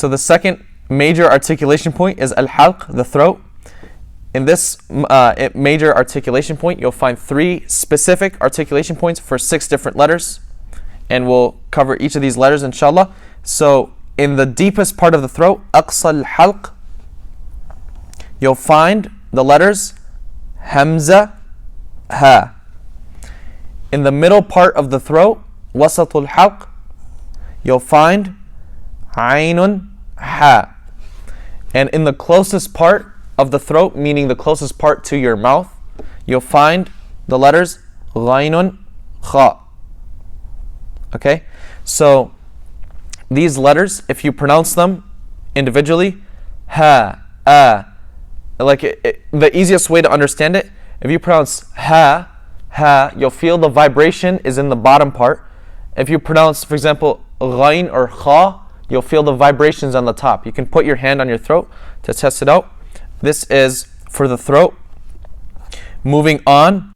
So the second major articulation point is Al-Halq, the throat. In this major articulation point, you'll find 3 specific articulation points for 6 different letters. And we'll cover each of these letters, inshallah. So in the deepest part of the throat, Aqsa al-Halq, you'll find the letters Hamza, Ha. In the middle part of the throat, Wasatul Halq, you'll find Ainun, Ha. And in the closest part of the throat, meaning the closest part to your mouth, you'll find the letters Ghainun, Kha. Okay? So these letters, if you pronounce them individually, Ha, A, like the easiest way to understand it, if you pronounce Ha, Ha, you'll feel the vibration is in the bottom part. If you pronounce, for example, Ghain or Kha, you'll feel the vibrations on the top. You can put your hand on your throat to test it out. This is for the throat. Moving on